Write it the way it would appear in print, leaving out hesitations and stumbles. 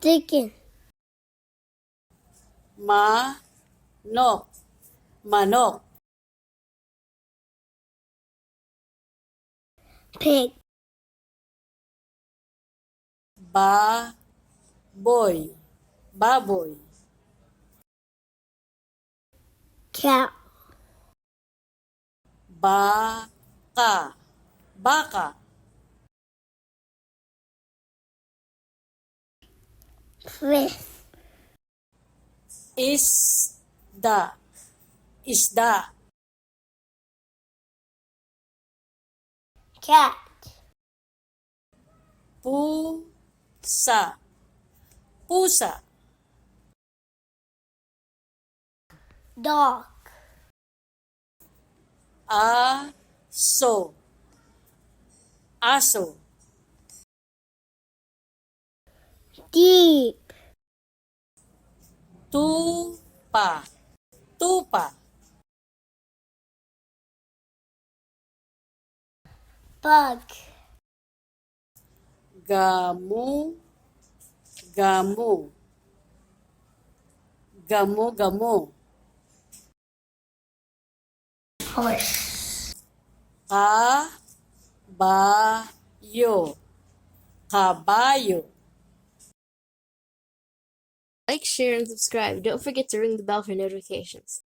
Chicken. Manok. Manok. Pig. Baboy. Baboy. Cow. Baka. Baka. Fish. Isda. Isda. Cat. Pusa. Pusa. Dog. Aso. Aso. Deep. Tupa. Tupa. Bug. Gamu. Gamu. Gamu, gamu. Horse. Kabayo. Kabayo. Like, share, and subscribe. Don't forget to ring the bell for notifications.